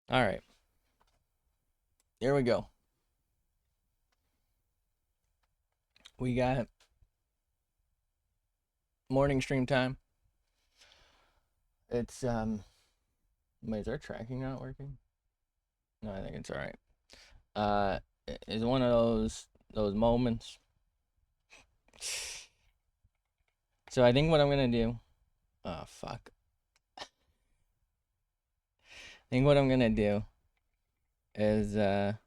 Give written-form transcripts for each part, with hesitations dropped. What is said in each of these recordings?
All right, here we go. We got morning stream time. It's wait, is our tracking not working? No, I think it's all right. Uh, it's one of those moments. So I think what I'm gonna do. Oh fuck. I think what I'm gonna do is I'm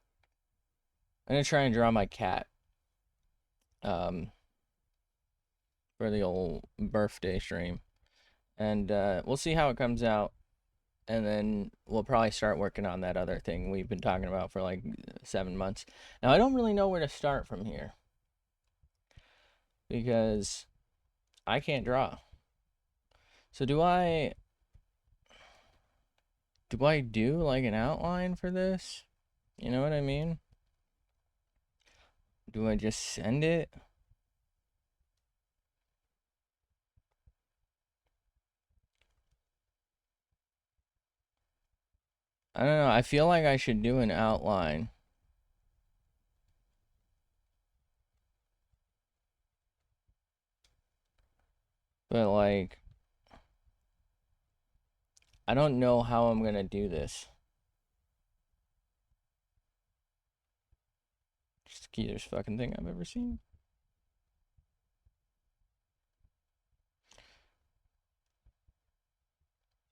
gonna try and draw my cat. Um, for the old birthday stream, and we'll see how it comes out. And then we'll probably start working on that other thing we've been talking about for like 7 months. Now I don't really know where to start from here because I can't draw. So do I do like an outline for this? You know what I mean? Do I just send it? I don't know. I feel like I should do an outline. But like I don't know how I'm going to do this. It's the cutest fucking thing I've ever seen.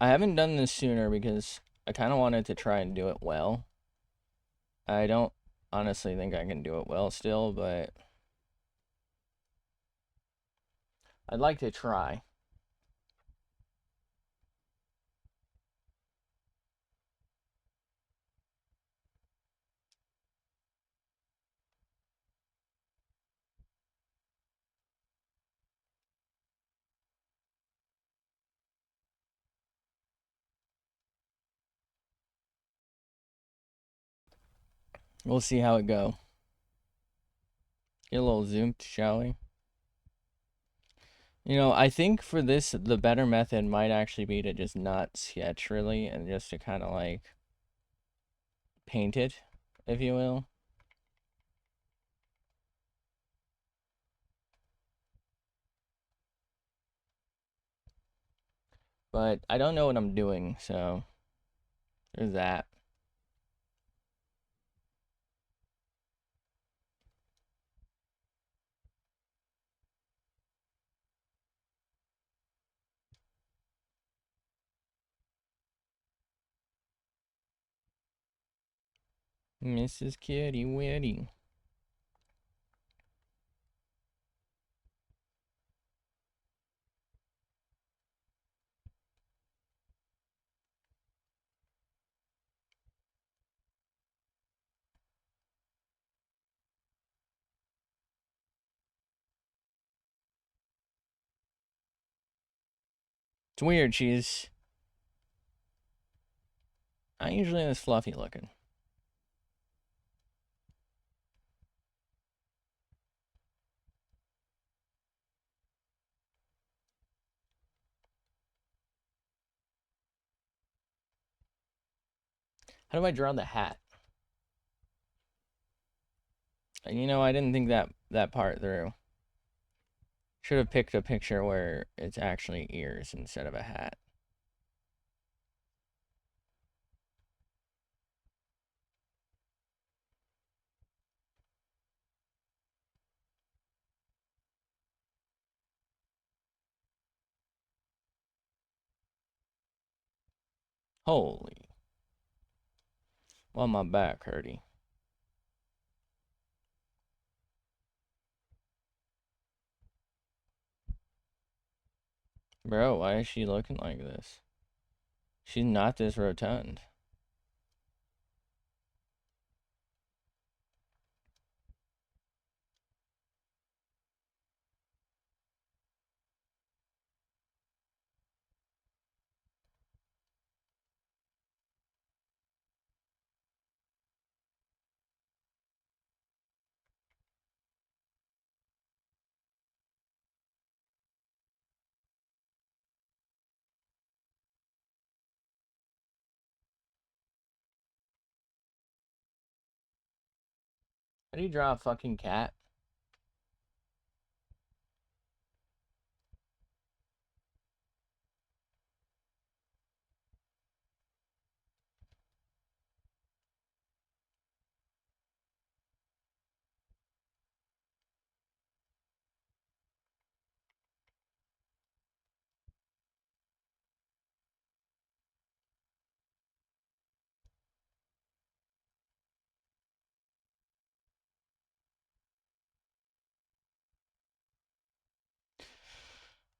I haven't done this sooner because I kind of wanted to try and do it well. I don't honestly think I can do it well still, but I'd like to try. We'll see how it go. Get a little zoomed, shall we? You know, I think for this, the better method might actually be to just not sketch really and just to kind of like paint it, if you will. But I don't know what I'm doing, so there's that. Mrs. Kitty Witty. It's weird, she's not usually this fluffy looking. How do I draw the hat? You know, I didn't think that part through. Should have picked a picture where it's actually ears instead of a hat. Holy. Well, my back hurty. Bro, why is she looking like this? She's not this rotund. How do you draw a fucking cat?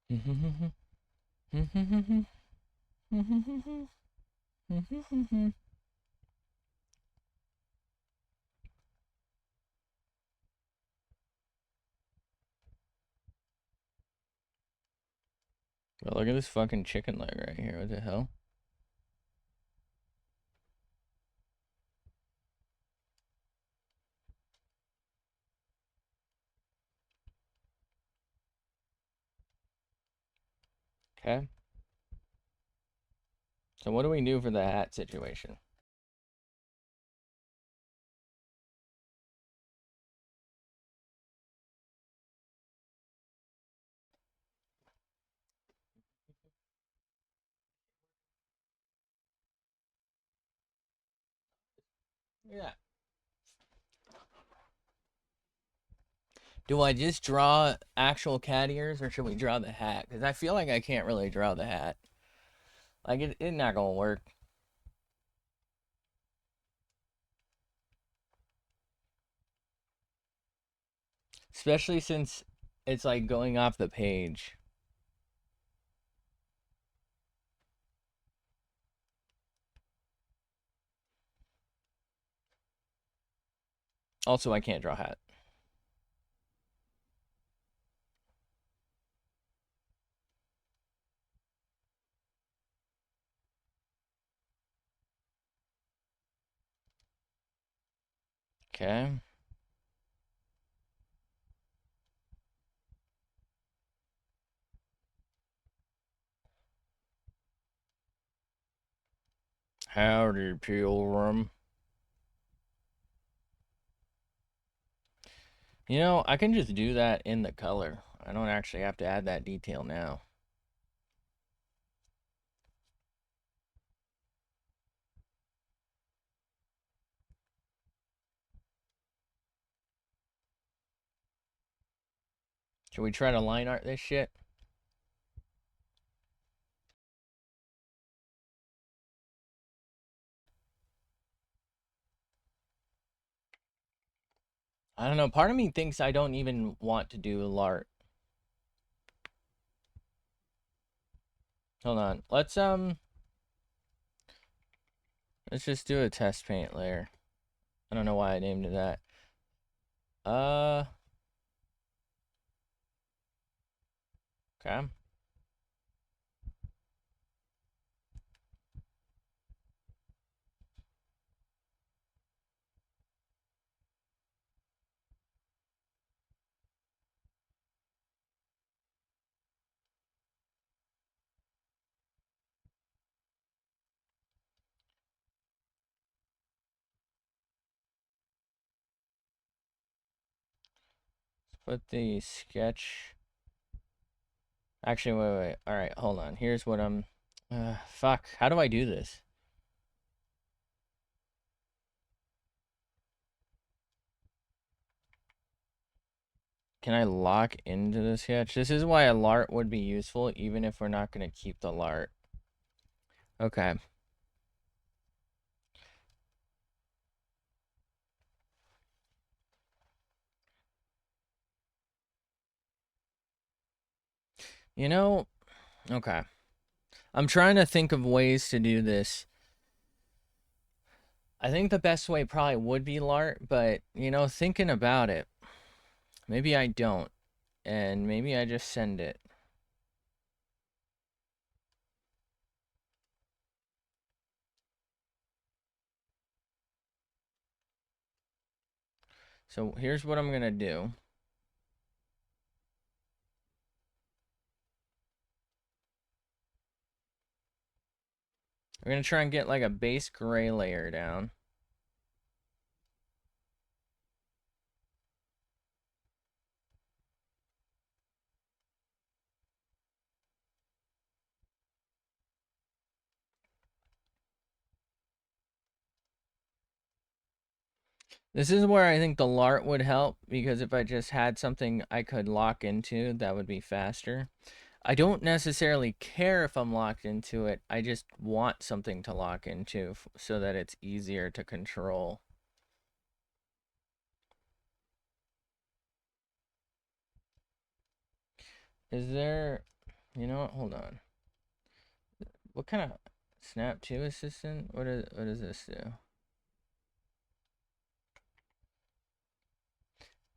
Bro, look at this fucking chicken leg right here. What the hell? Okay. So what do we do for the hat situation? Yeah. Do I just draw actual cat ears or should we draw the hat? Because I feel like I can't really draw the hat. Like, it's not gonna work. Especially since it's like going off the page. Also, I can't draw hat. Okay. Howdy, Pilgrim. You know, I can just do that in the color. I don't actually have to add that detail now. Should we try to line art this shit? I don't know. Part of me thinks I don't even want to do l'art. Hold on. Let's just do a test paint layer. I don't know why I named it that. Okay. Put the sketch. Actually, wait. All right, hold on. Here's what I'm. Fuck. How do I do this? Can I lock into the sketch? This is why a LART would be useful, even if we're not going to keep the LART. Okay. You know, okay. I'm trying to think of ways to do this. I think the best way probably would be LART, but, you know, thinking about it, maybe I don't. And maybe I just send it. So here's what I'm going to do. We're going to try and get like a base gray layer down. This is where I think the LART would help, because if I just had something I could lock into, that would be faster. I don't necessarily care if I'm locked into it. I just want something to lock into so that it's easier to control. Is there, you know what? Hold on. What kind of Snap 2 assistant? What does this do?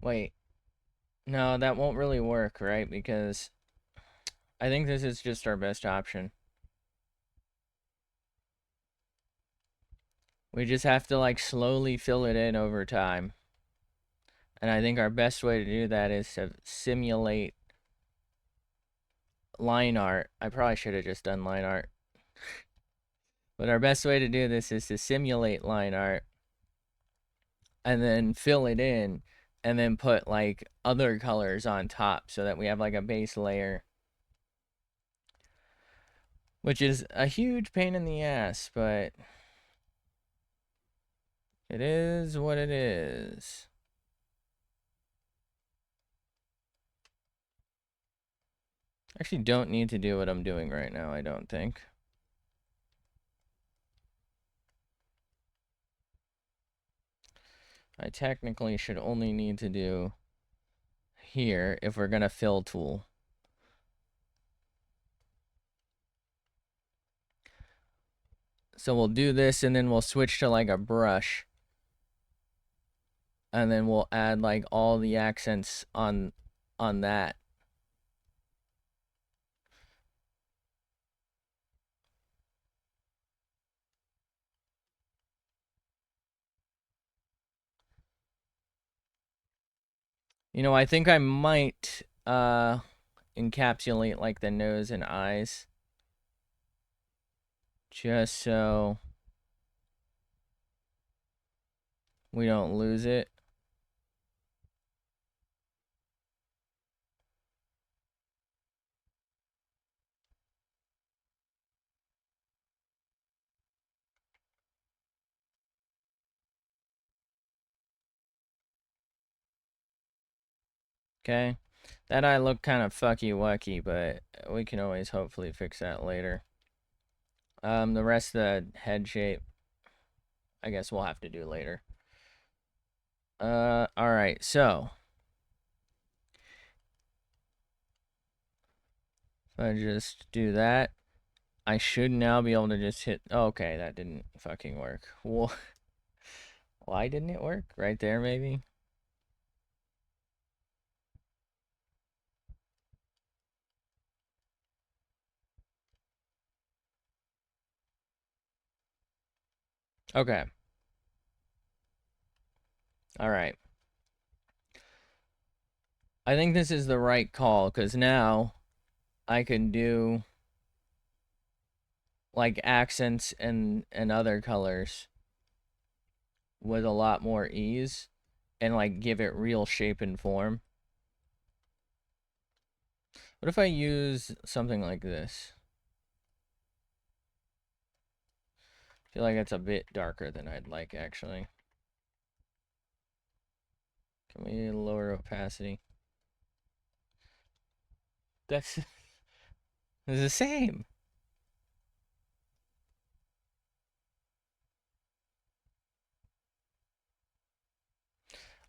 Wait. No, that won't really work, right? Because I think this is just our best option. We just have to like slowly fill it in over time. And I think our best way to do that is to simulate line art. I probably should have just done line art. But our best way to do this is to simulate line art and then fill it in and then put like other colors on top so that we have like a base layer, which is a huge pain in the ass, but it is what it is. I actually don't need to do what I'm doing right now, I don't think. I technically should only need to do here if we're gonna fill tool. So we'll do this and then we'll switch to like a brush. And then we'll add like all the accents on that. You know, I think I might encapsulate like the nose and eyes just so we don't lose it. Okay. That eye looked kind of fucky-wucky, but we can always hopefully fix that later. The rest of the head shape, I guess we'll have to do later. Alright, so if I just do that, I should now be able to just hit, okay, that didn't fucking work. Why didn't it work? Right there, maybe? Okay. Alright. I think this is the right call, because now I can do like accents and other colors with a lot more ease and like give it real shape and form. What if I use something like this? I feel like it's a bit darker than I'd like, actually. Can we lower opacity? That's it's the same.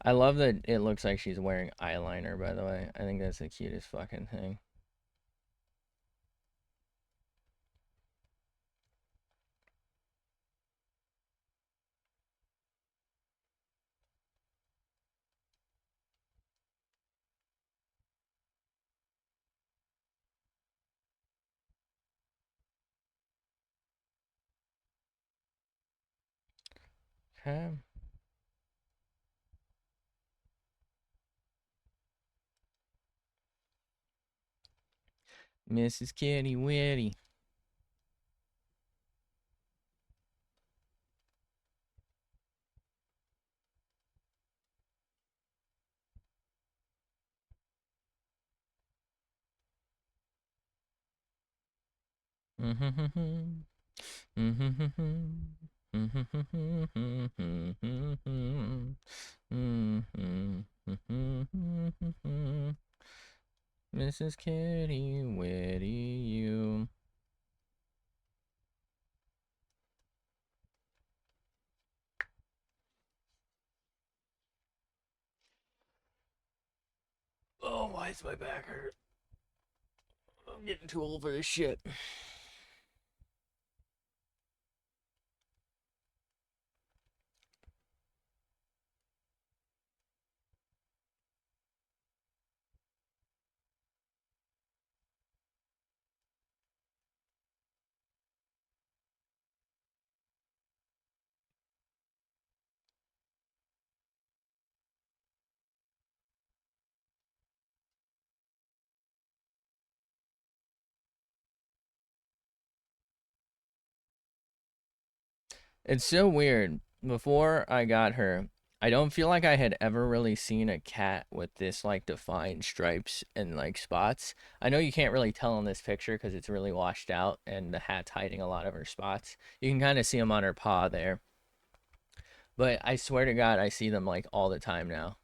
I love that it looks like she's wearing eyeliner, by the way. I think that's the cutest fucking thing. Okay. Mrs. Kitty Witty. Mm-hmm. Mm-hmm. Mrs. Kitty, Witty, you. Oh, why is my back hurt? I'm getting too old for this shit. It's so weird. Before I got her, I don't feel like I had ever really seen a cat with this like defined stripes and like spots. I know you can't really tell in this picture because it's really washed out and the hat's hiding a lot of her spots. You can kind of see them on her paw there. But I swear to God, I see them like all the time now.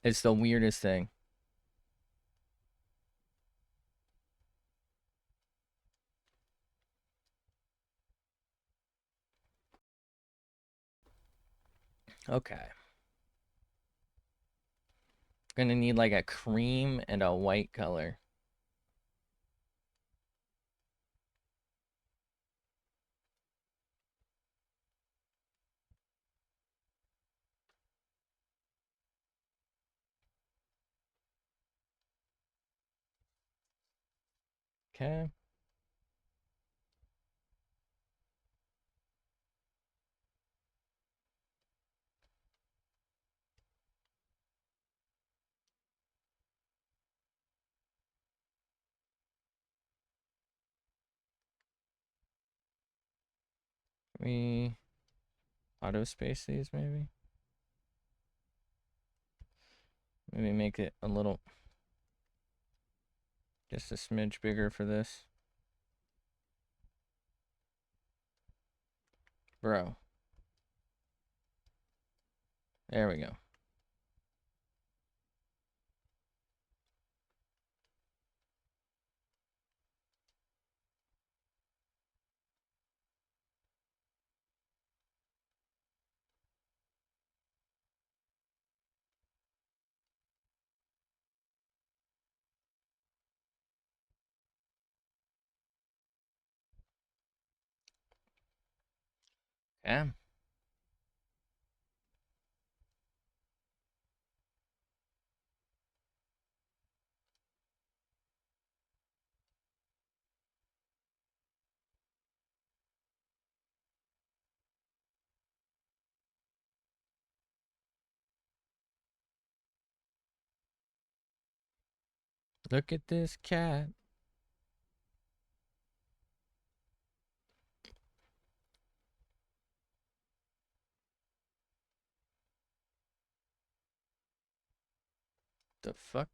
It's the weirdest thing. Okay. Gonna need like a cream and a white color. Okay. We auto space these maybe. Maybe make it a little, just a smidge bigger for this. Bro. There we go. Yeah. Look at this cat. The fuck?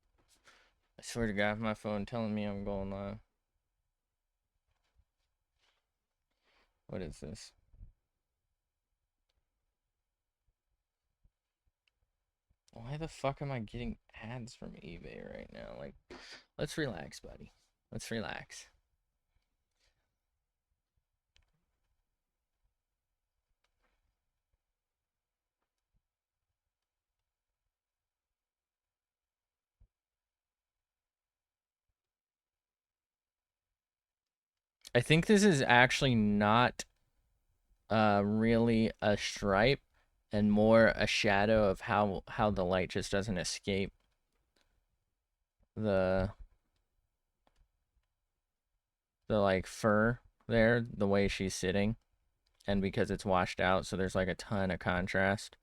I swear to God, my phone telling me I'm going live. What is this? Why the fuck am I getting ads from eBay right now? Like, let's relax, buddy. Let's relax. I think this is actually not really a stripe and more a shadow of how the light just doesn't escape the like fur there, the way she's sitting, and because it's washed out, so there's like a ton of contrast.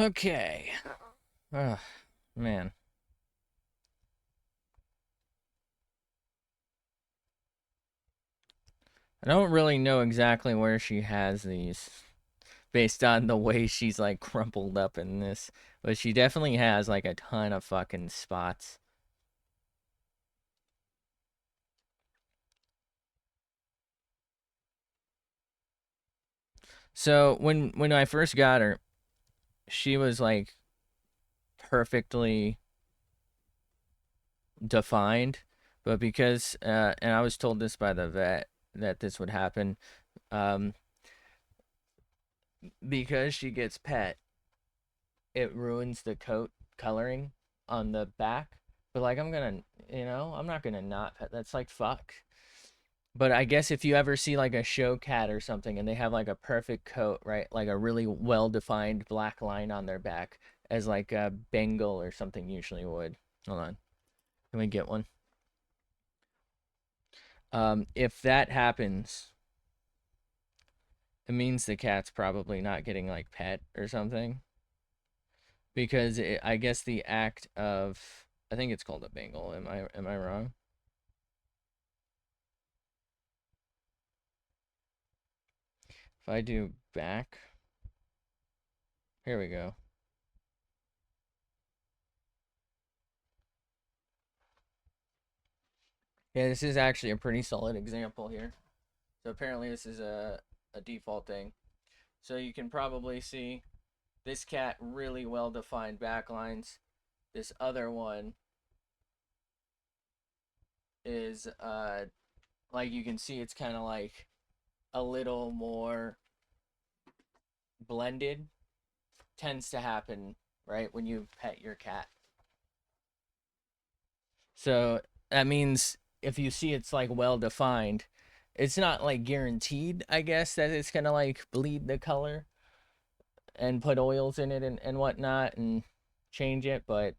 Okay. Oh, man. I don't really know exactly where she has these based on the way she's like crumpled up in this, but she definitely has like a ton of fucking spots. So when I first got her, she was like perfectly defined, but because and I was told this by the vet that this would happen, um, because she gets pet, it ruins the coat coloring on the back. But like I'm gonna, I'm not gonna not pet. That's like fuck. But I guess if you ever see like a show cat or something and they have like a perfect coat, right? Like a really well defined black line on their back, as like a Bengal or something usually would. Hold on. Let me get one. If that happens, it means the cat's probably not getting like pet or something. Because I guess the act of, I think it's called a Bengal. Am I wrong? If I do back, here we go. Yeah, this is actually a pretty solid example here. So apparently this is a default thing. So you can probably see this cat really well defined backlines. This other one is like you can see it's kind of like a little more blended. Tends to happen right when you pet your cat. So that means if you see it's like well defined, it's not like guaranteed, I guess, that it's gonna like bleed the color and put oils in it and whatnot and change it, but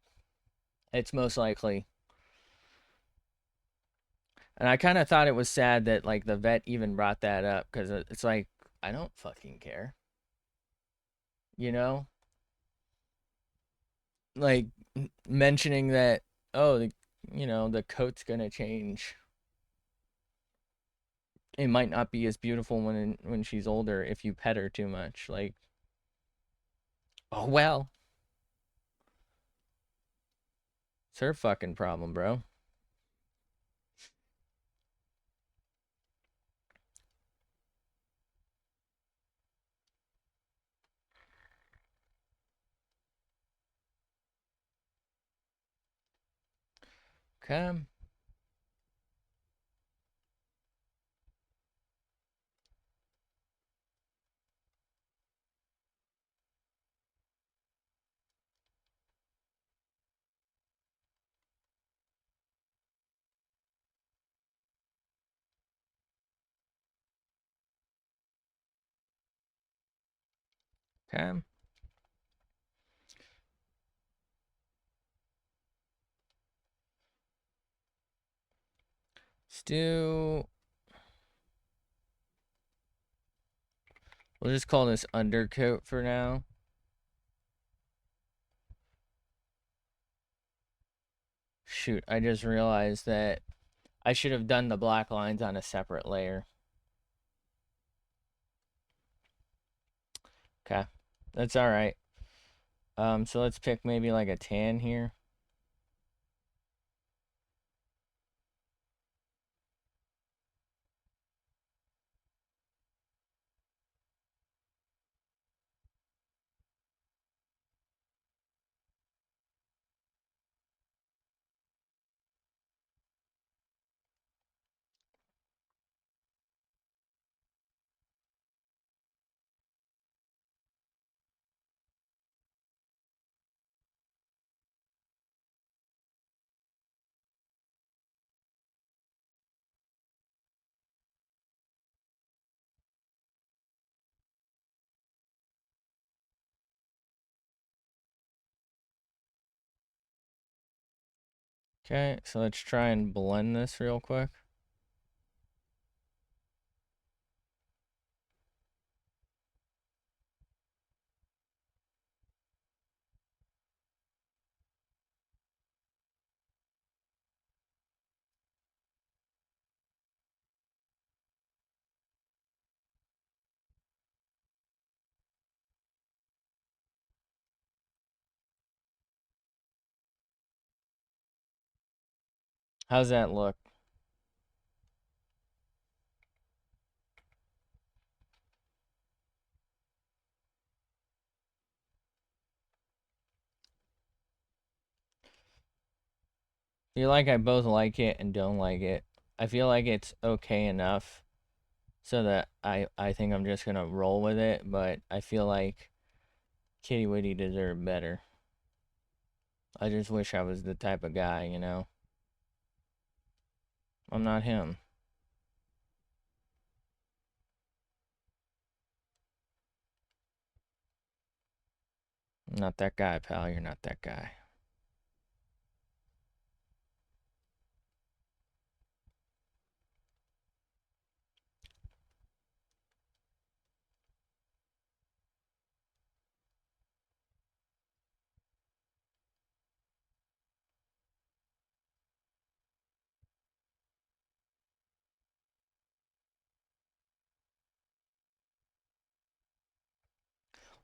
it's most likely. And I kind of thought it was sad that like the vet even brought that up because it's like I don't fucking care, you know, like mentioning that oh the coat's gonna change. It might not be as beautiful when she's older if you pet her too much. Like oh well, it's her fucking problem, bro. Okay. Okay. Still, we'll just call this undercoat for now. Shoot, I just realized that I should have done the black lines on a separate layer. Okay, that's all right. So let's pick maybe like a tan here. Okay, so let's try and blend this real quick. How's that look? Feel like I both like it and don't like it. I feel like it's okay enough so that I think I'm just gonna roll with it, but I feel like Kitty Witty deserved better. I just wish I was the type of guy, you know? I'm not him. I'm not that guy, pal. You're not that guy.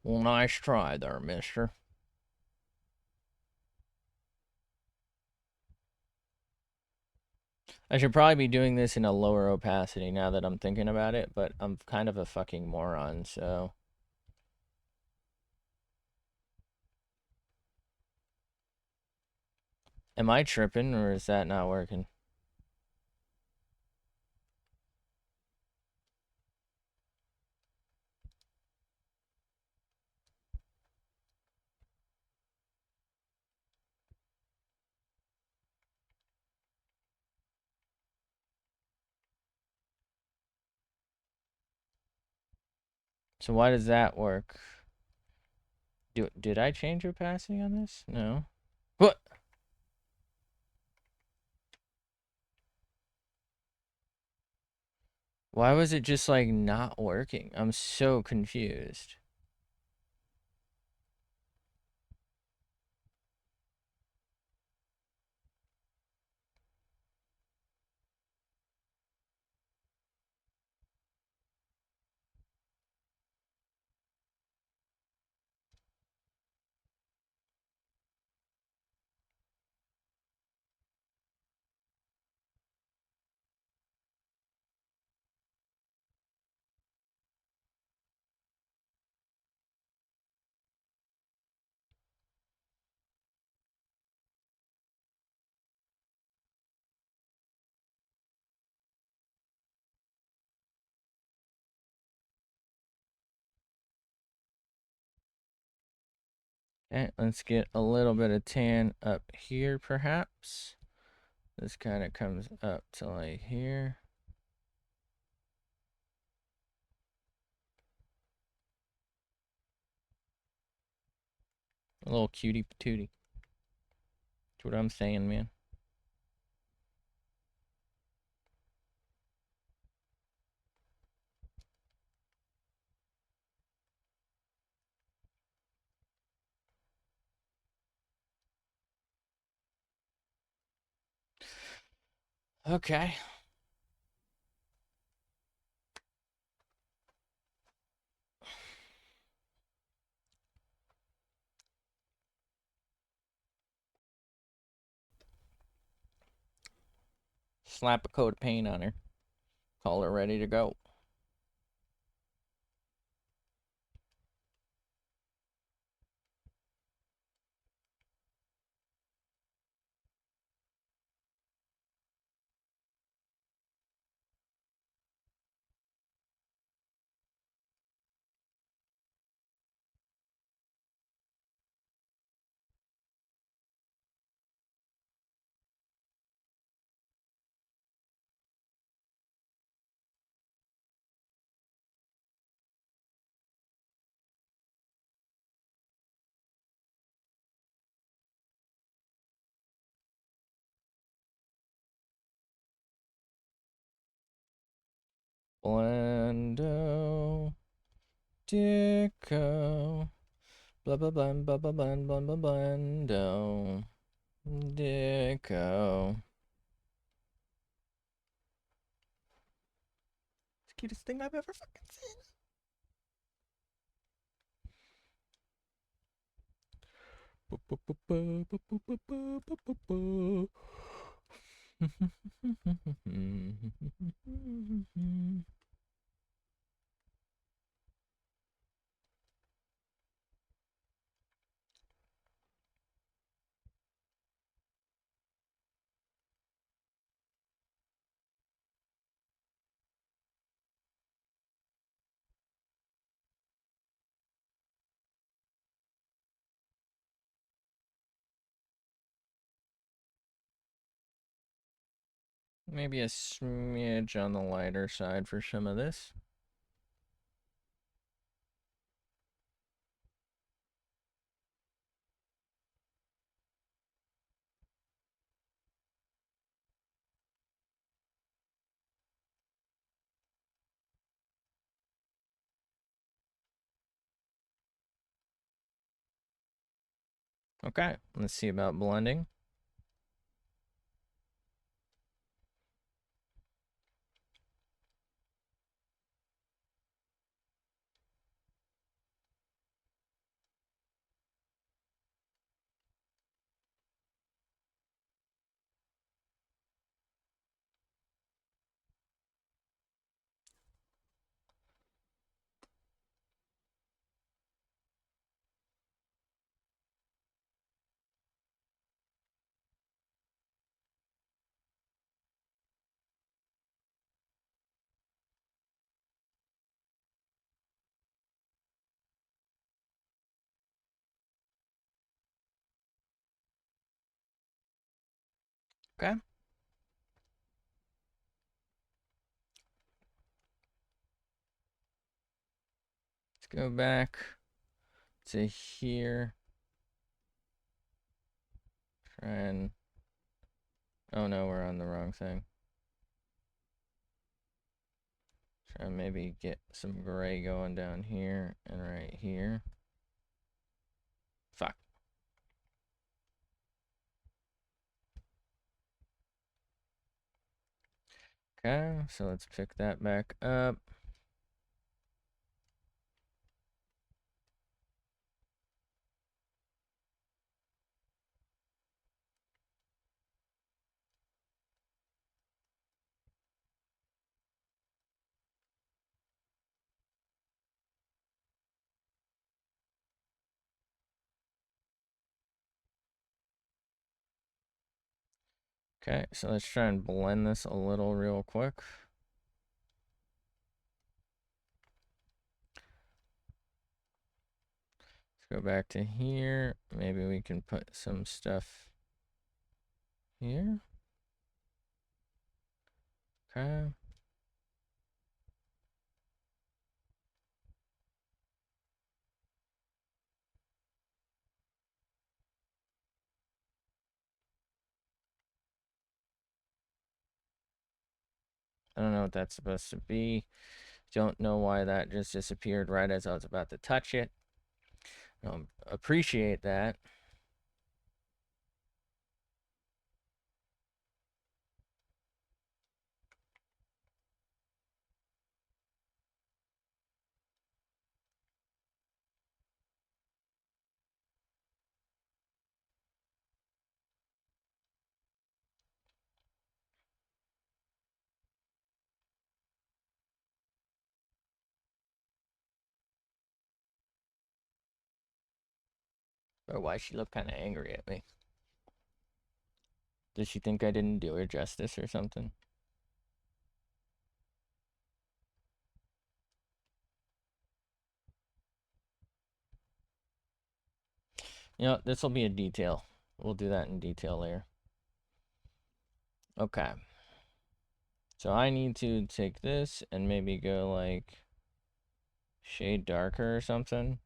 Well, nice try there, mister. I should probably be doing this in a lower opacity now that I'm thinking about it, but I'm kind of a fucking moron, so... Am I tripping, or is that not working? So why does that work? Did I change opacity on this? No. What? Why was it just, like, not working? I'm so confused. Okay, let's get a little bit of tan up here, perhaps. This kind of comes up to, like, here. A little cutie patootie. That's what I'm saying, man. Okay. Slap a coat of paint on her. Call her ready to go. Blendo. Dicko. Blah blah blah blah blah blah blah blah blendo. Dicko. It's the cutest thing I've ever fucking seen. Maybe a smidge on the lighter side for some of this. Okay, let's see about blending. Okay. Let's go back to here. Try and... Oh no, we're on the wrong thing. Try and maybe get some gray going down here and right here. Fuck. Okay, so let's pick that back up. Okay, so let's try and blend this a little real quick. Let's go back to here. Maybe we can put some stuff here. Okay. I don't know what that's supposed to be. Don't know why that just disappeared right as I was about to touch it. Appreciate that. Or why she looked kind of angry at me. Does she think I didn't do her justice or something? You know, this will be a detail. We'll do that in detail later. Okay. So I need to take this and maybe go like shade darker or something.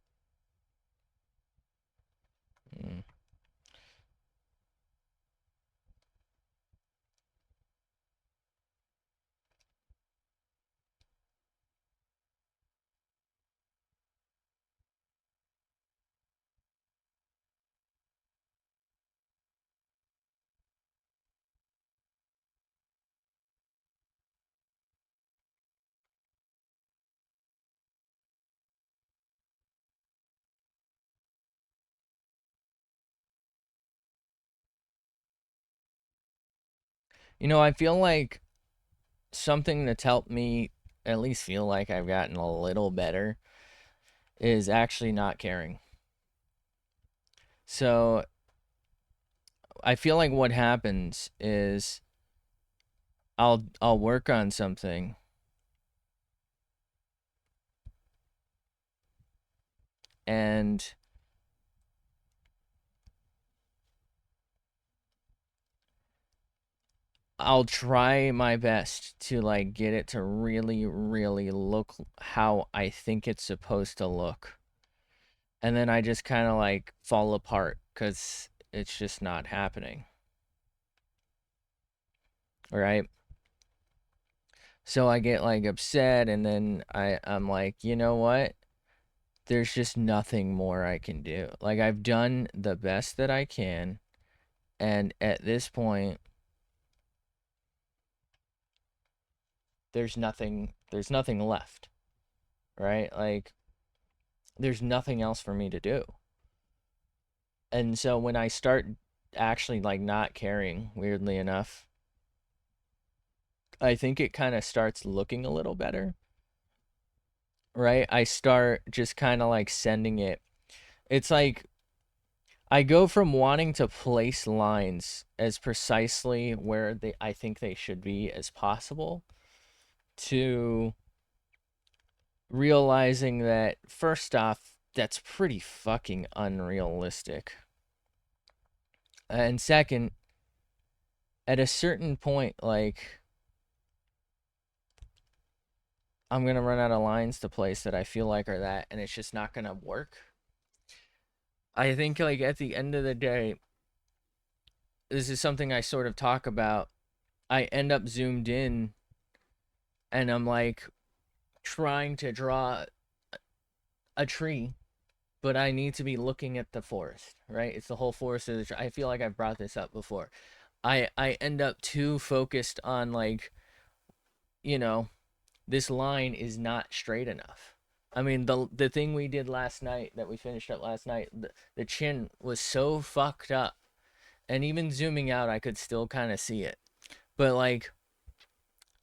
You know, I feel like something that's helped me at least feel like I've gotten a little better is actually not caring. So I feel like what happens is I'll work on something and I'll try my best to like get it to really, really look how I think it's supposed to look. And then I just kind of like fall apart because it's just not happening. Right? So I get like upset and then I'm like, you know what? There's just nothing more I can do. Like I've done the best that I can, and at this point there's nothing left, right? Like there's nothing else for me to do. And so when I start actually like not caring, weirdly enough, I think it kind of starts looking a little better, right? I start just kind of like sending it. It's like I go from wanting to place lines as precisely where I think they should be as possible to realizing that first off, that's pretty fucking unrealistic. And second, at a certain point, like I'm gonna run out of lines to place that I feel like are that, and it's just not gonna work. I think like at the end of the day, this is something I sort of talk about. I end up zoomed in and I'm like trying to draw a tree, but I need to be looking at the forest, right? It's the whole forest of the tree. I feel like I've brought this up before. I end up too focused on like, you know, this line is not straight enough. I mean, the thing we did last night that we finished up last night, the chin was so fucked up, and even zooming out, I could still kind of see it. But like,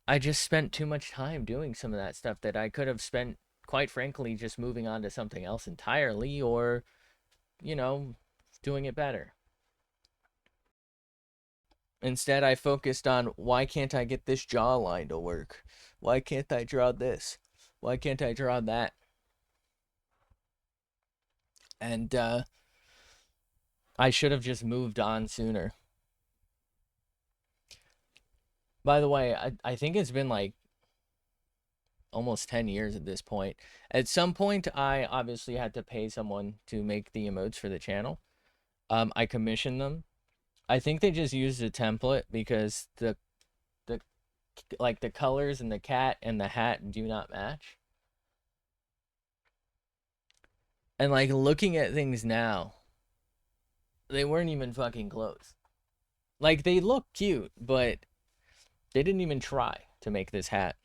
I just spent too much time doing some of that stuff that I could have spent, quite frankly, just moving on to something else entirely, or you know, doing it better. Instead, I focused on why can't I get this jawline to work? Why can't I draw this? Why can't I draw that? And I should have just moved on sooner. By the way, I think it's been like almost 10 years at this point. At some point, I obviously had to pay someone to make the emotes for the channel. I commissioned them. I think they just used a template because the like the colors and the cat and the hat do not match. And like looking at things now, they weren't even fucking close. Like they look cute, but they didn't even try to make this hat.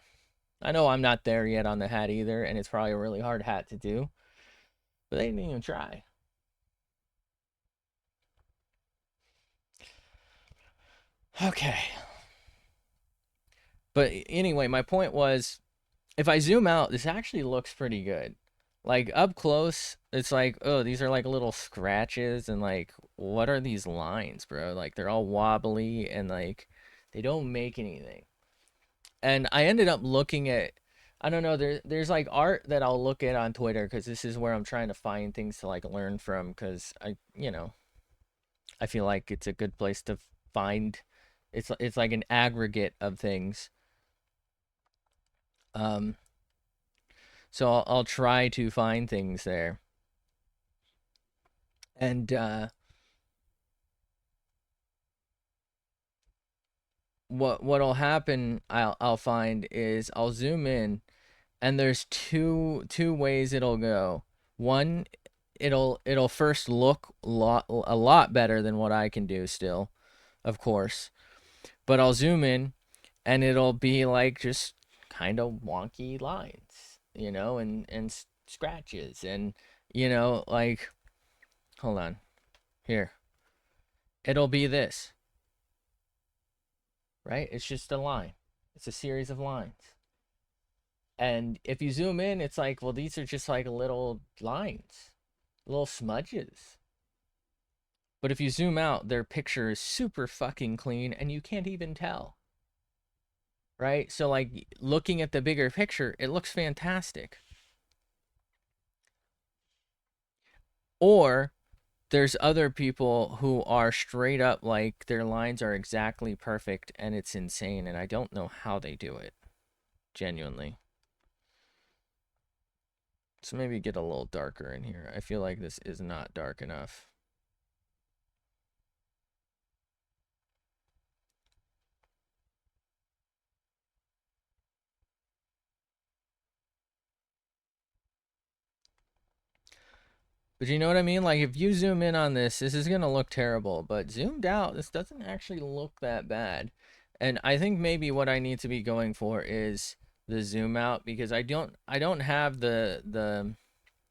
I know I'm not there yet on the hat either, and it's probably a really hard hat to do, but they didn't even try. Okay. But anyway, my point was if I zoom out, this actually looks pretty good. Like up close, it's like, oh, these are like little scratches, and like, what are these lines, bro? Like, they're all wobbly and like, they don't make anything. And I ended up looking at, I don't know, there's like art that I'll look at on Twitter because this is where I'm trying to find things to like learn from because I feel like it's a good place to find. It's like an aggregate of things. Um, so I'll try to find things there. And what'll happen I'll find is I'll zoom in and there's two ways it'll go. One, it'll first look a lot better than what I can do still, of course. But I'll zoom in and it'll be like just kind of wonky lines, and scratches and like hold on. Here. It'll be this. right? It's just a line. It's a series of lines. And if you zoom in, it's like, well, these are just like little lines, little smudges. But if you zoom out, their picture is super fucking clean and you can't even tell. Right? So, like, looking at the bigger picture, it looks fantastic. Or there's other people who are straight up like their lines are exactly perfect and it's insane. And I don't know how they do it. Genuinely. So maybe get a little darker in here. I feel like this is not dark enough. But you know what I mean? Like, if you zoom in on this, this is going to look terrible. But zoomed out, this doesn't actually look that bad. And I think maybe what I need to be going for is the zoom out, because I don't have the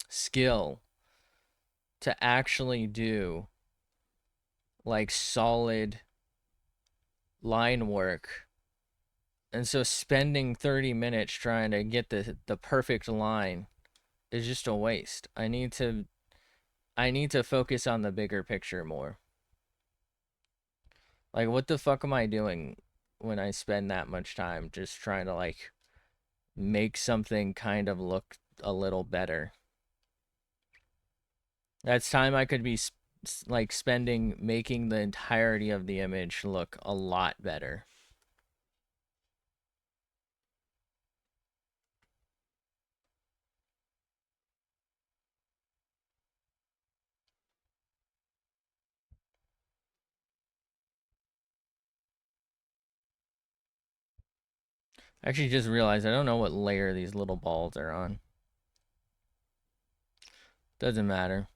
skill to actually do like solid line work. And so spending 30 minutes trying to get the perfect line is just a waste. I need to focus on the bigger picture more. Like, what the fuck am I doing when I spend that much time just trying to, like, make something kind of look a little better? That's time I could be, like, spending making the entirety of the image look a lot better. I actually just realized I don't know what layer these little balls are on. Doesn't matter.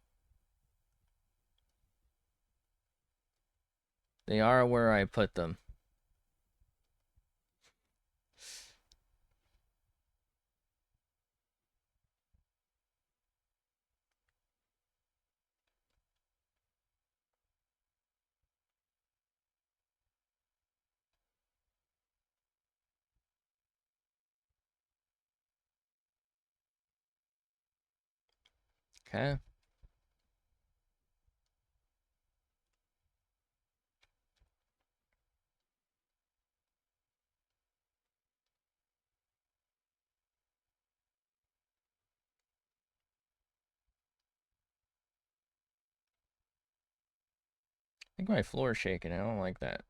They are where I put them. Okay. I think my floor is shaking. I don't like that.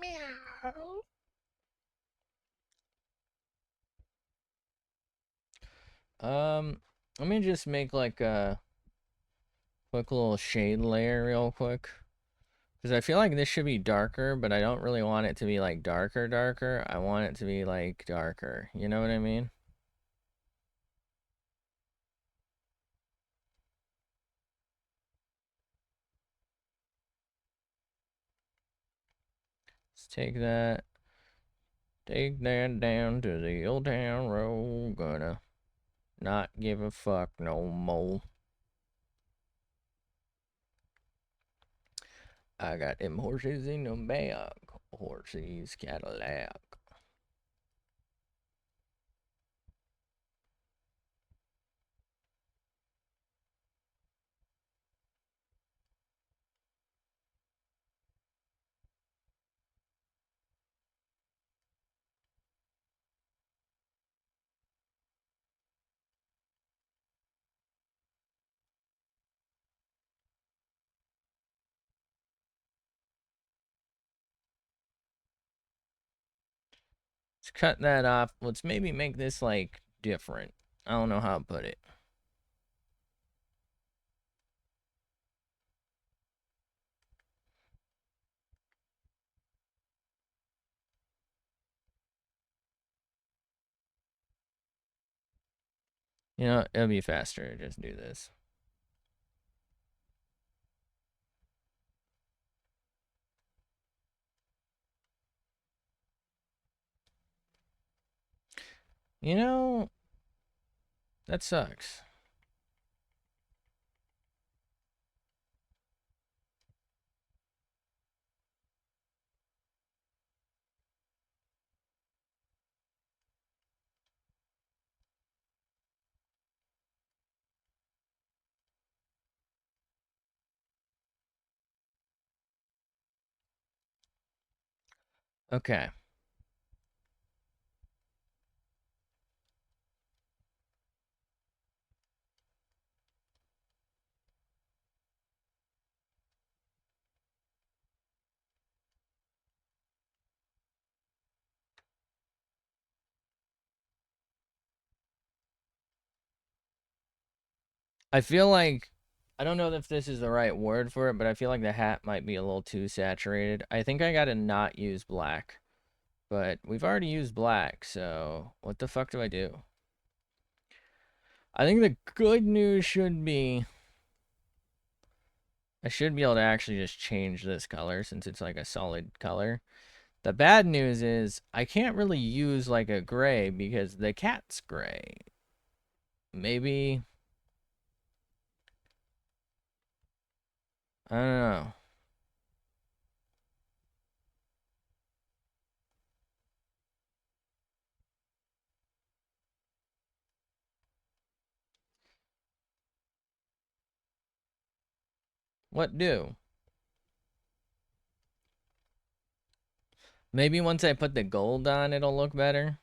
Meow. Let me just make like a quick little shade layer real quick. Because I feel like this should be darker, but I don't really want it to be like darker. I want it to be like darker. You know what I mean? Let's take that. Take that down to the old town road. Gonna not give a fuck no more. I got them horses in the back. Horses Cadillac. Let's cut that off. Let's maybe make this, like, different. I don't know how to put it. You know, it'll be faster to just do this. You know, that sucks. Okay. I feel like, I don't know if this is the right word for it, but I feel like the hat might be a little too saturated. I think I gotta not use black. But we've already used black, so what the fuck do I do? I think the good news should be I should be able to actually just change this color since it's like a solid color. The bad news is I can't really use like a gray because the cat's gray. Maybe, I don't know. What do? Maybe once I put the gold on, it'll look better.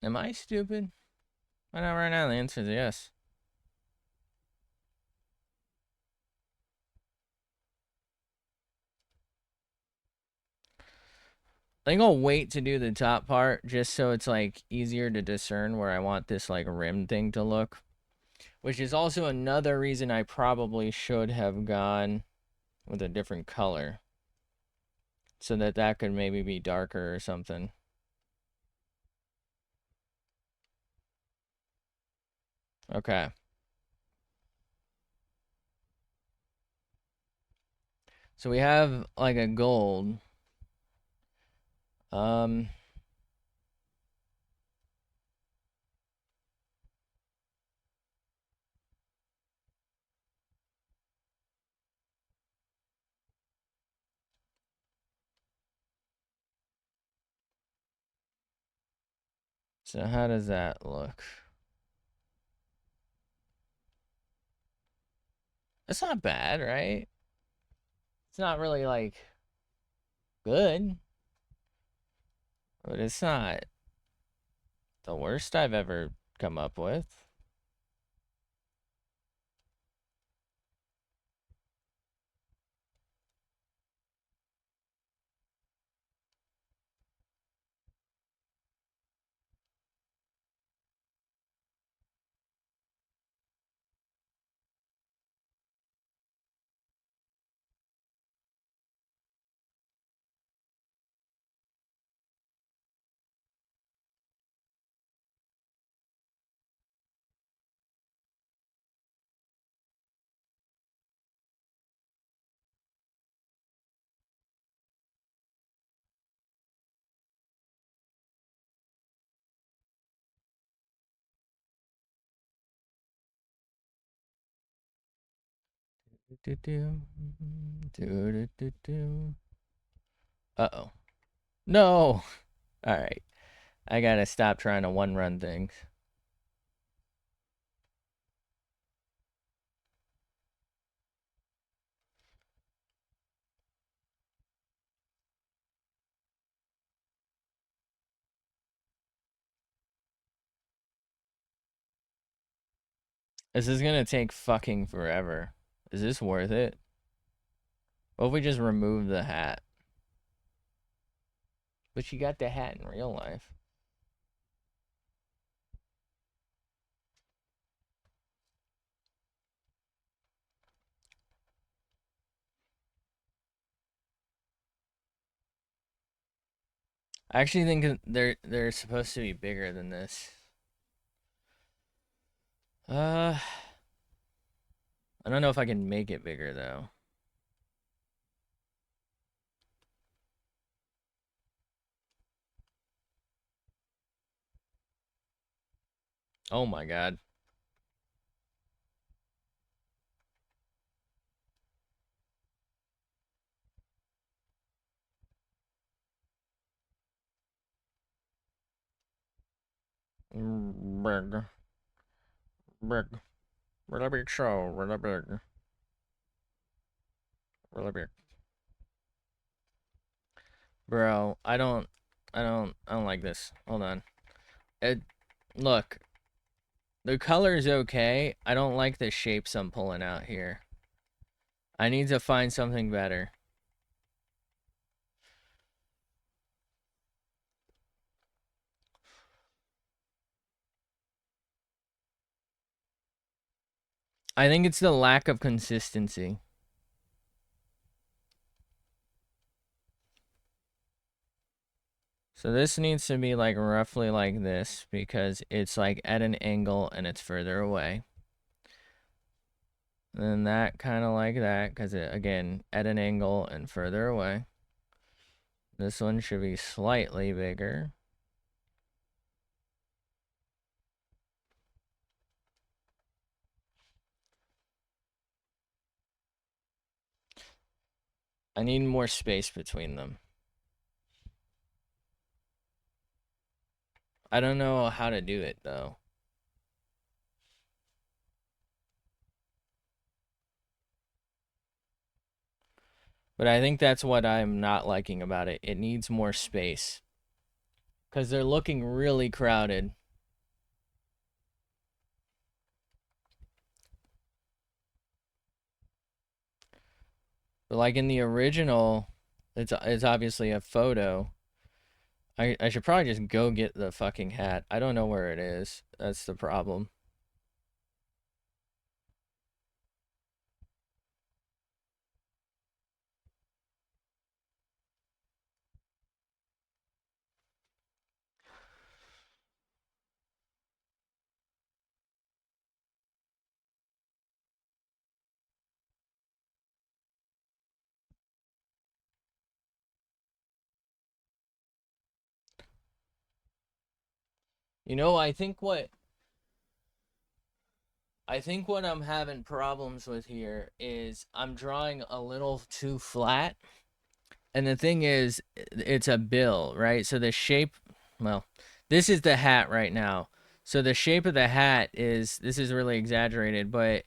Am I stupid? I know right now the answer is yes. I think I'll wait to do the top part just so it's like easier to discern where I want this like rim thing to look. Which is also another reason I probably should have gone with a different color. So that that could maybe be darker or something. Okay. So we have like a gold. Um, so how does that look? It's not bad, right? It's not really like good, but it's not the worst I've ever come up with. Uh-oh. No. All right. I gotta stop trying to one run things. This is gonna take fucking forever. Is this worth it? What if we just remove the hat? But she got the hat in real life. I actually think they're supposed to be bigger than this. I don't know if I can make it bigger though. Oh my god. Big. Big. Really big show. Really big. Really big. Bro, I don't like this. Hold on. It, look, the color is okay. I don't like the shapes I'm pulling out here. I need to find something better. I think it's the lack of consistency. So this needs to be like roughly like this because it's like at an angle and it's further away. And then that kind of like that because it, again, at an angle and further away. This one should be slightly bigger. I need more space between them. I don't know how to do it though. But I think that's what I'm not liking about it. It needs more space. Because they're looking really crowded. But like in the original, it's obviously a photo. I should probably just go get the fucking hat. I don't know where it is. That's the problem. You know, I think what I'm having problems with here is I'm drawing a little too flat. And the thing is, it's a bill, right? So the shape, well, this is the hat right now. So the shape of the hat is, this is really exaggerated, but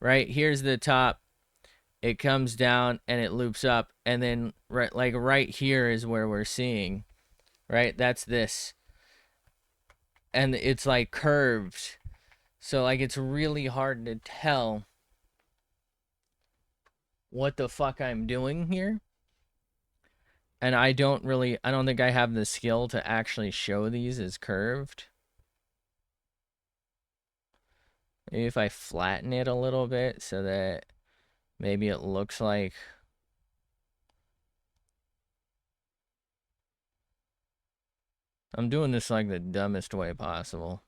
right here's the top. It comes down and it loops up, and then right here is where we're seeing, right? That's this, and it's like curved. So like it's really hard to tell what the fuck I'm doing here. And I don't think I have the skill to actually show these as curved. Maybe if I flatten it a little bit so that maybe it looks like, I'm doing this like the dumbest way possible.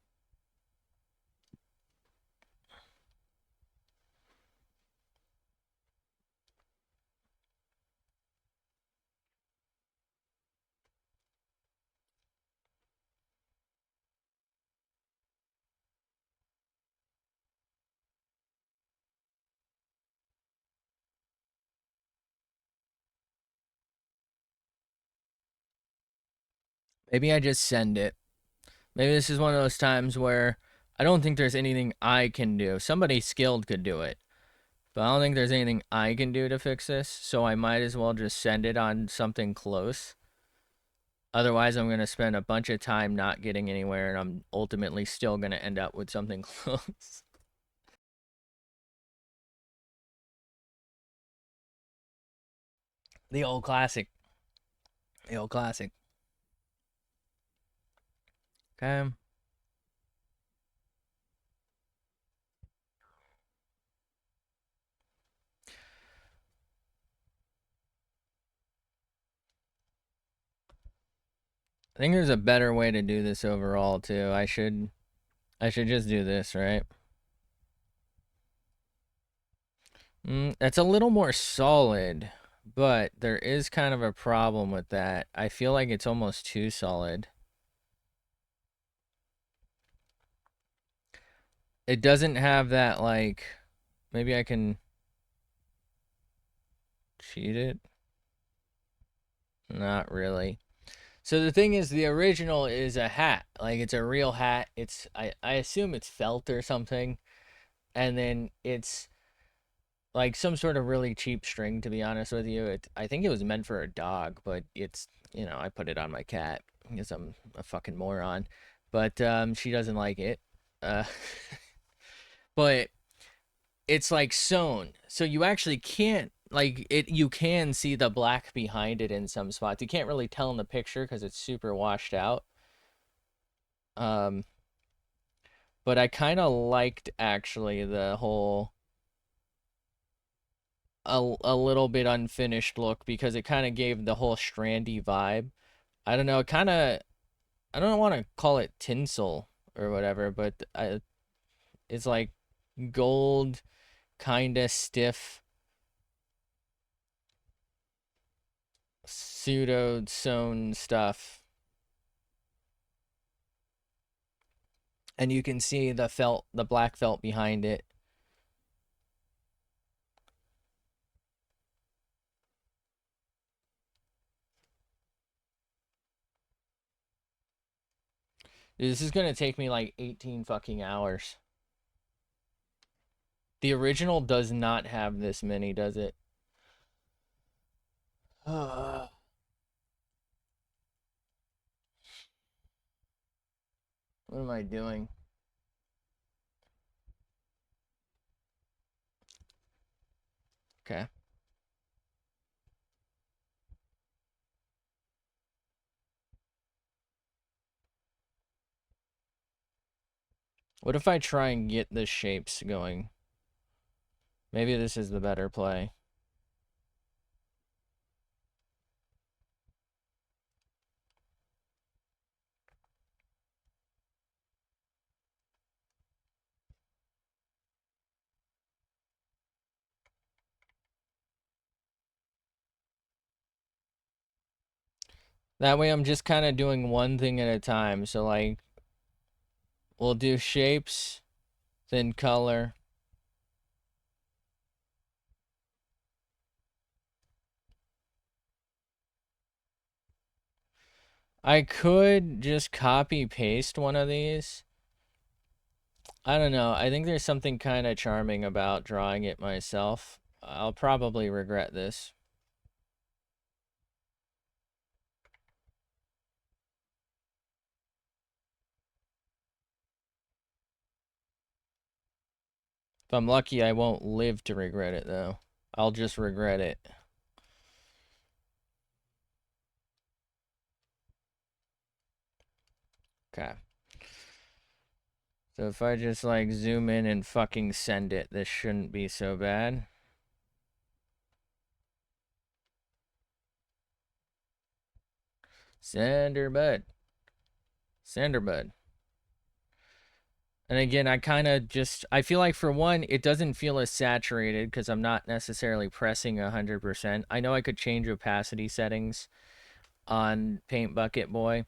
Maybe I just send it. Maybe this is one of those times where I don't think there's anything I can do. Somebody skilled could do it, but I don't think there's anything I can do to fix this, so I might as well just send it on something close. Otherwise, I'm going to spend a bunch of time not getting anywhere, and I'm ultimately still going to end up with something close. The old classic. The old classic. Okay. I think there's a better way to do this overall too. I should just do this, right? That's a little more solid, but there is kind of a problem with that. I feel like it's almost too solid. It doesn't have that, like, maybe I can cheat it. Not really. So the thing is, the original is a hat. Like, it's a real hat. I assume it's felt or something. And then it's like some sort of really cheap string, to be honest with you. I think it was meant for a dog, but I put it on my cat because I'm a fucking moron. But she doesn't like it. Uh, but it's like sewn, so you actually can't like it. You can see the black behind it in some spots. You can't really tell in the picture because it's super washed out. Um, but I kind of liked actually the whole a little bit unfinished look because it kind of gave the whole strandy vibe. I don't know, it kind of I don't want to call it tinsel or whatever, but it's like gold, kind of stiff, pseudo sewn stuff. And you can see the felt, the black felt behind it. Dude, this is gonna take me like 18 fucking hours. The original does not have this many, does it? What am I doing? Okay. What if I try and get the shapes going? Maybe this is the better play. That way I'm just kind of doing one thing at a time. So like, we'll do shapes, then color. I could just copy paste one of these. I don't know. I think there's something kind of charming about drawing it myself. I'll probably regret this. If I'm lucky, I won't live to regret it, though. I'll just regret it. Okay. So if I just, like, zoom in and fucking send it, this shouldn't be so bad. Sender bud. Sender bud. And again, I kind of just, I feel like for one, it doesn't feel as saturated because I'm not necessarily pressing 100%. I know I could change opacity settings on Paint Bucket Boy,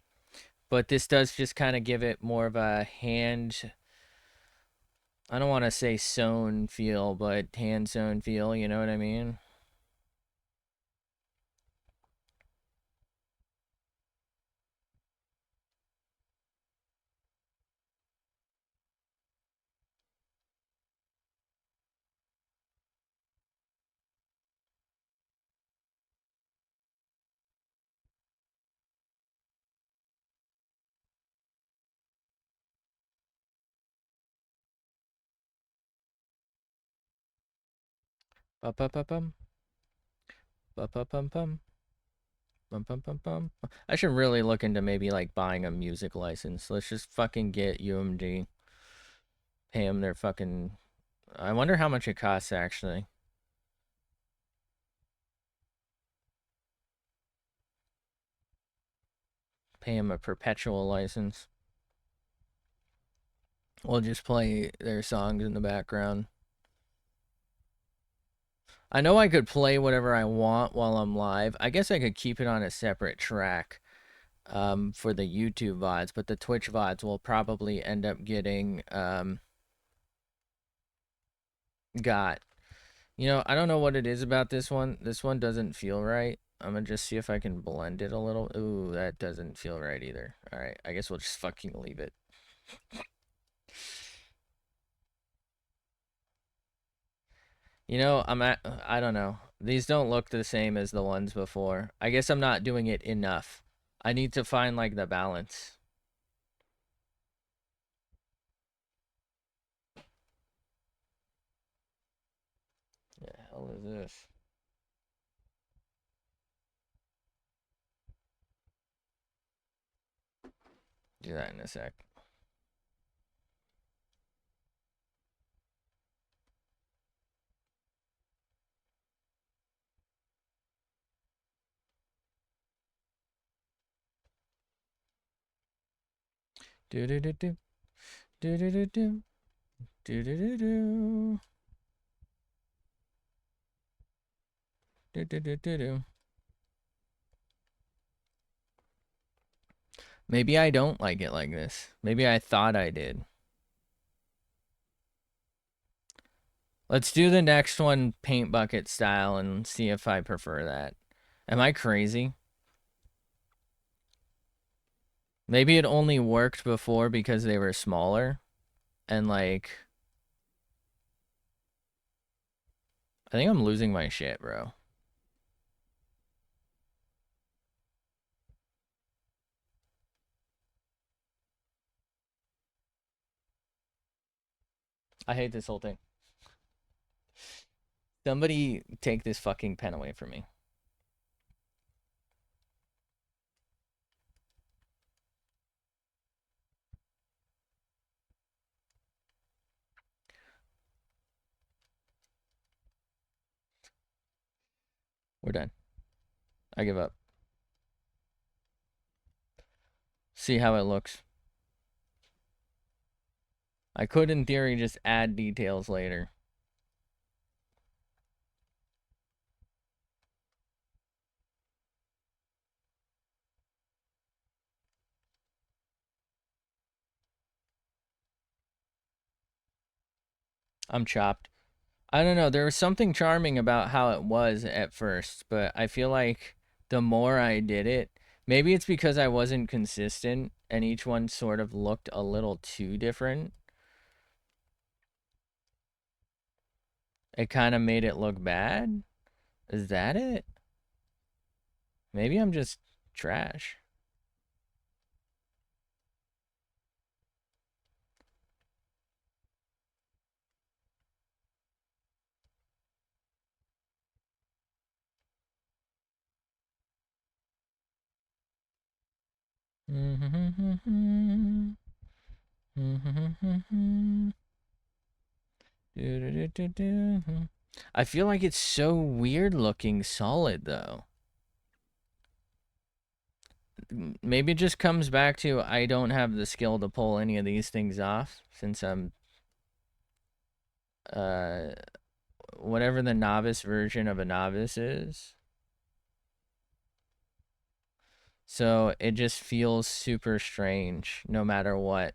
but this does just kind of give it more of a hand, I don't want to say sewn feel, but hand sewn feel, you know what I mean? Ba -ba -ba -bum. Ba-ba-bum-bum. Bum. I should really look into maybe like buying a music license. Let's just fucking get UMG. Pay them their fucking. I wonder how much it costs actually. Pay them a perpetual license. We'll just play their songs in the background. I know I could play whatever I want while I'm live. I guess I could keep it on a separate track for the YouTube VODs, but the Twitch VODs will probably end up getting got. You know, I don't know what it is about this one. This one doesn't feel right. I'm gonna just see if I can blend it a little. Ooh, that doesn't feel right either. Alright, I guess we'll just fucking leave it. You know, I don't know. These don't look the same as the ones before. I guess I'm not doing it enough. I need to find like the balance. The hell is this? Do that in a sec. Do do do do. Do do do do. Do do do do. Do do do do do. Maybe I don't like it like this. Maybe I thought I did. Let's do the next one paint bucket style and see if I prefer that. Am I crazy? Maybe it only worked before because they were smaller. And like... I think I'm losing my shit, bro. I hate this whole thing. Somebody take this fucking pen away from me. We're done. I give up. See how it looks. I could, in theory, just add details later. I'm chopped. I don't know. There was something charming about how it was at first, but I feel like the more I did it, maybe it's because I wasn't consistent and each one sort of looked a little too different. It kind of made it look bad. Is that it? Maybe I'm just trash. I feel like it's so weird looking solid though. Maybe it just comes back to I don't have the skill to pull any of these things off since I'm uh whatever the novice version of a novice is. So it just feels super strange no matter what.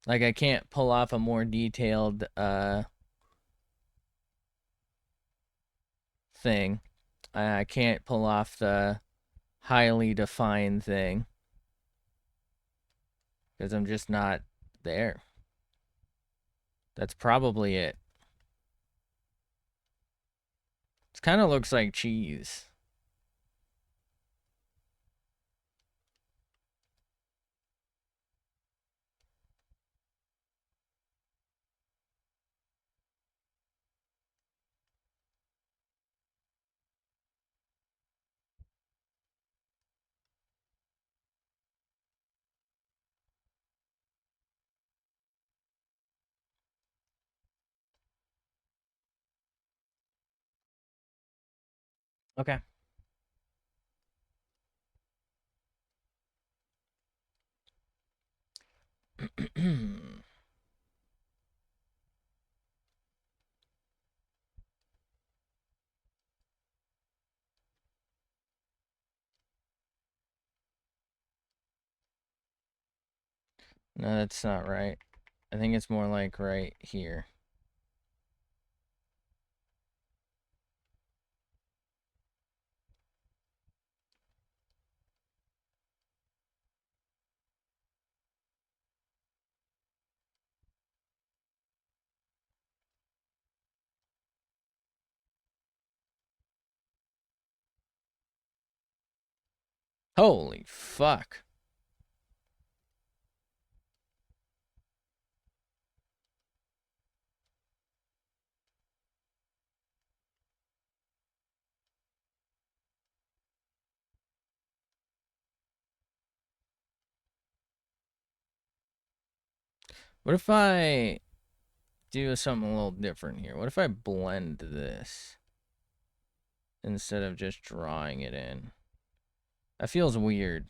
Like I can't pull off a more detailed thing. I can't pull off the highly defined thing because I'm just not there. That's probably it. It kind of looks like cheese. Okay. No, that's not right. I think it's more like right here. Holy fuck. What if I do something a little different here? What if I blend this instead of just drawing it in? That feels weird.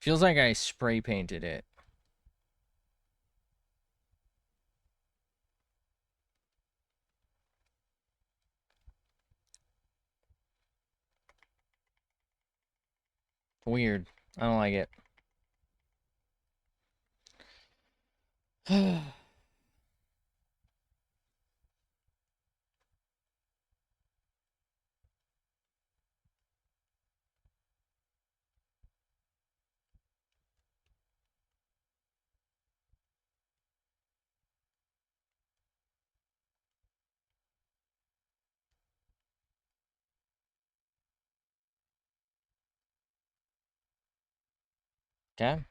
Feels like I spray painted it. Weird. I don't like it. Okay.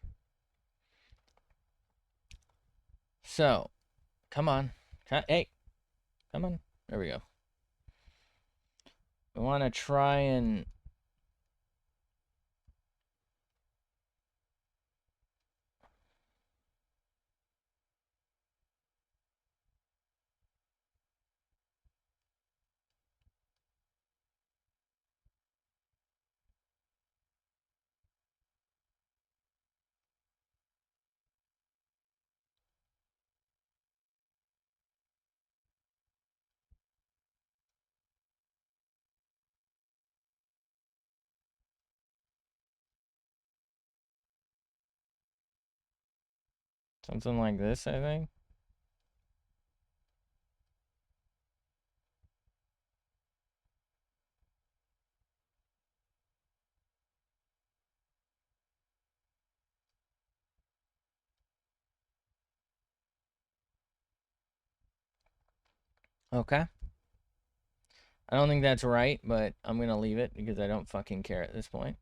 So, come on. Hey, come on. There we go. We want to try and... Something like this, I think. Okay. I don't think that's right, but I'm going to leave it because I don't fucking care at this point.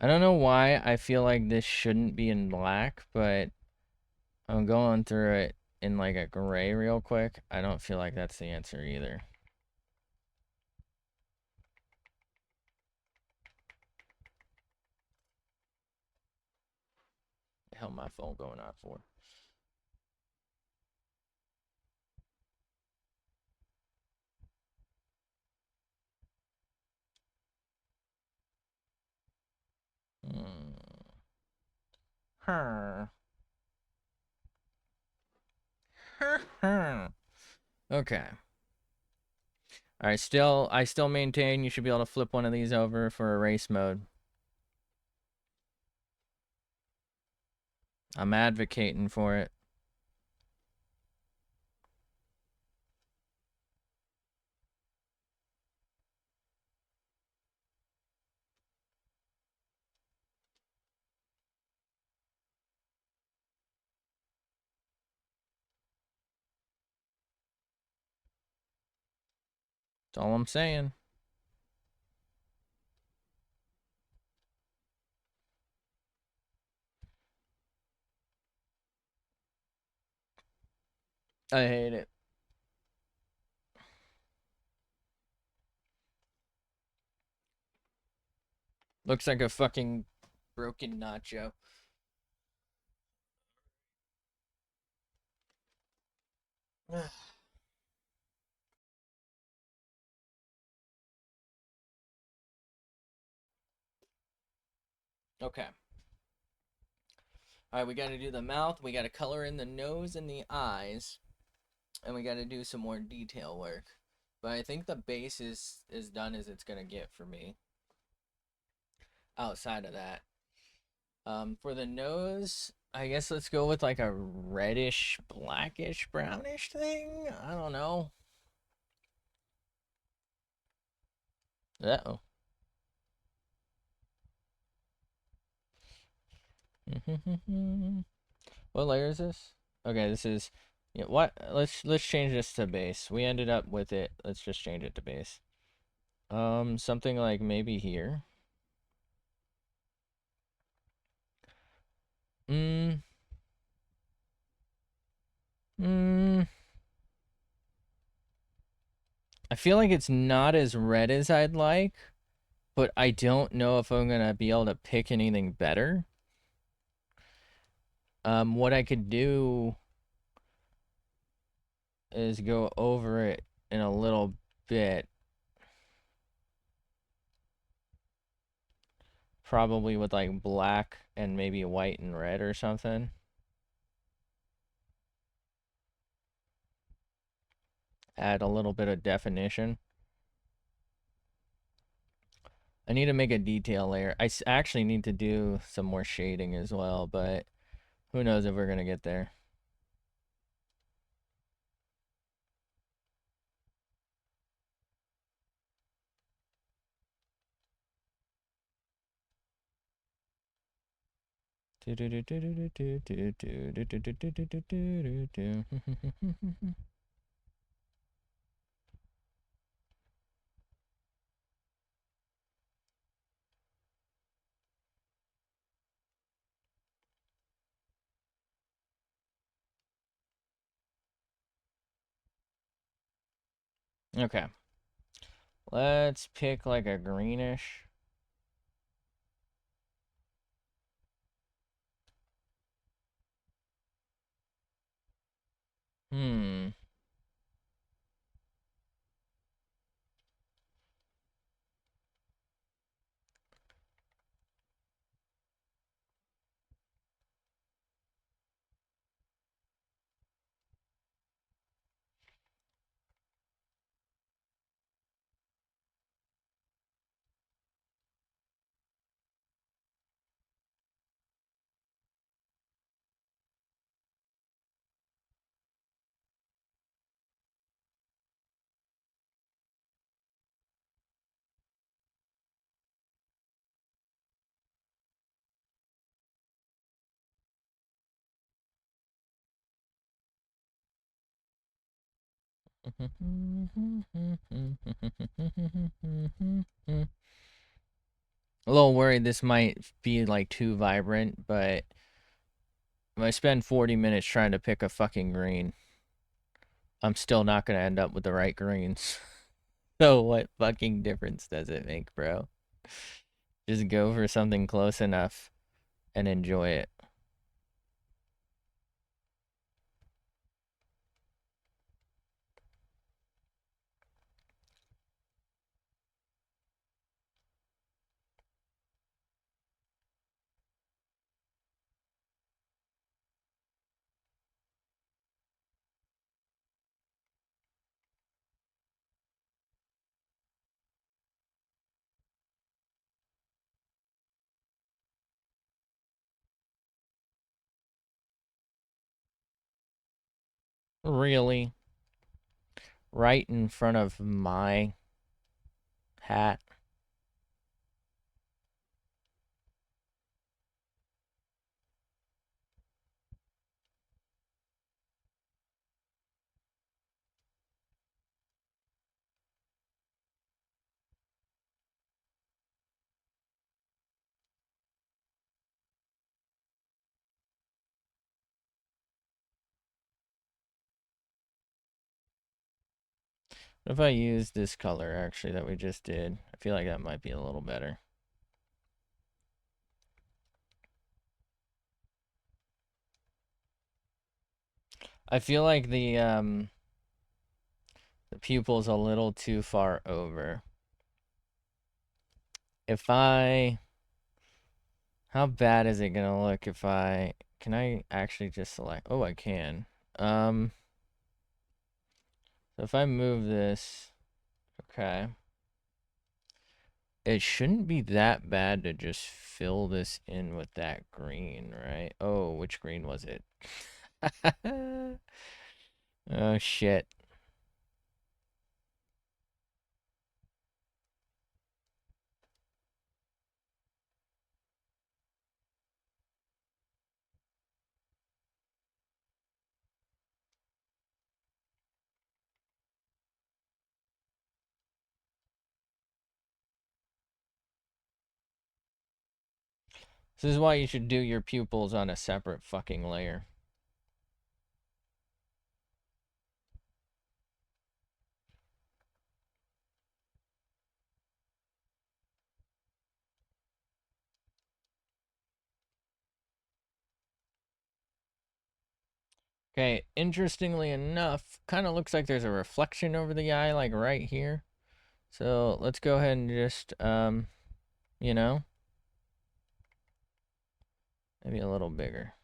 I don't know why I feel like this shouldn't be in black, but I'm going through it in like a gray real quick. I don't feel like that's the answer either. The hell my phone going off for? Her. Okay. All right, I still maintain you should be able to flip one of these over for erase mode. I'm advocating for it. That's all I'm saying. I hate it. Looks like a fucking broken nacho. Okay. Alright, we gotta do the mouth, we gotta color in the nose and the eyes, and we gotta do some more detail work. But I think the base is as done as it's gonna get for me. Outside of that. For the nose, I guess let's go with like a reddish, blackish, brownish thing. I don't know. Uh-oh. What layer is this? Okay, this is yeah, what let's change this to base. We ended up with it. Let's just change it to base. Something like maybe here. Mm. Mm. I feel like it's not as red as I'd like, but I don't know if I'm gonna be able to pick anything better. What I could do is go over it in a little bit. Probably with like black and maybe white and red or something. Add a little bit of definition. I need to make a detail layer. I actually need to do some more shading as well, but who knows if we're going to get there. Okay. Let's pick like a greenish. Hmm. A little worried this might be like too vibrant, but if I spend 40 minutes trying to pick a fucking green, I'm still not going to end up with the right greens. So what fucking difference does it make, bro? Just go for something close enough and enjoy it. Really? Right in front of my hat? What if I use this color, actually, that we just did? I feel like that might be a little better. I feel like the pupil's a little too far over. If I... How bad is it gonna look if I... Can I actually just select... Oh, I can. So if I move this... Okay. It shouldn't be that bad to just fill this in with that green, right? Oh, which green was it? Oh, shit. This is why you should do your pupils on a separate fucking layer. Okay, interestingly enough, kind of looks like there's a reflection over the eye, like right here. So let's go ahead and just, you know, maybe a little bigger.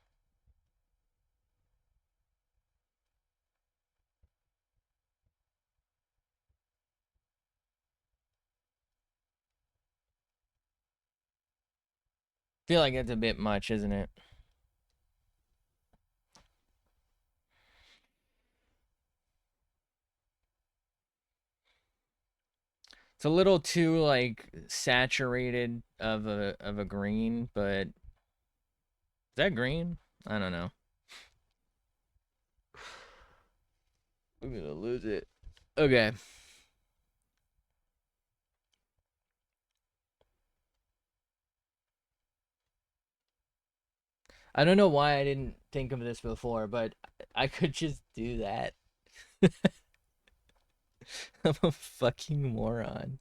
Feel like it's a bit much, isn't it? It's a little too like saturated of a green, but is that green? I don't know. I'm gonna lose it. Okay. I don't know why I didn't think of this before, but I could just do that. I'm a fucking moron.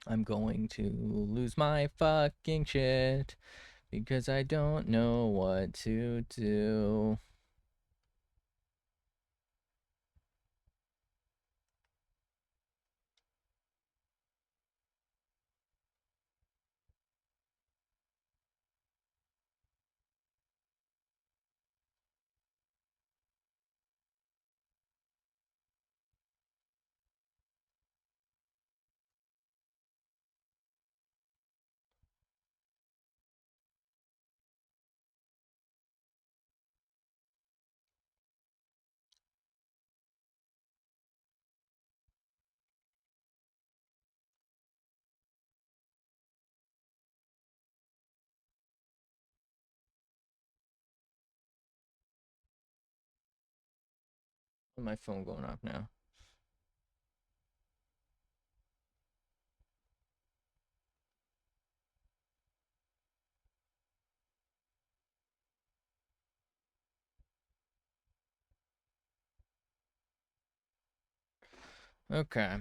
I'm going to lose my fucking shit because I don't know what to do. My phone going off now. Okay.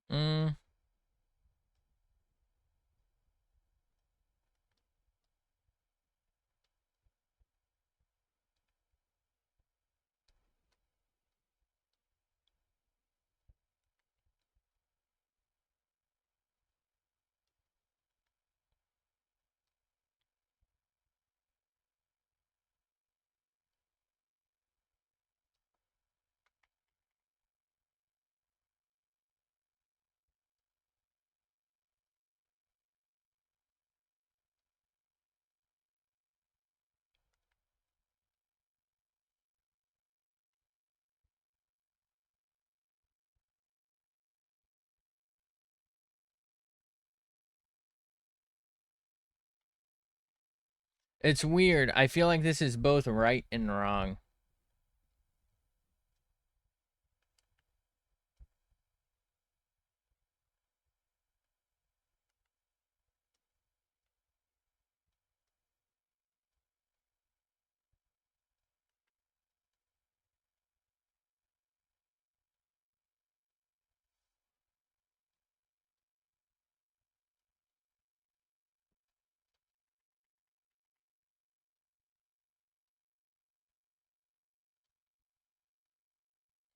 Mm. It's weird. I feel like this is both right and wrong.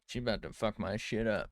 She about to fuck my shit up.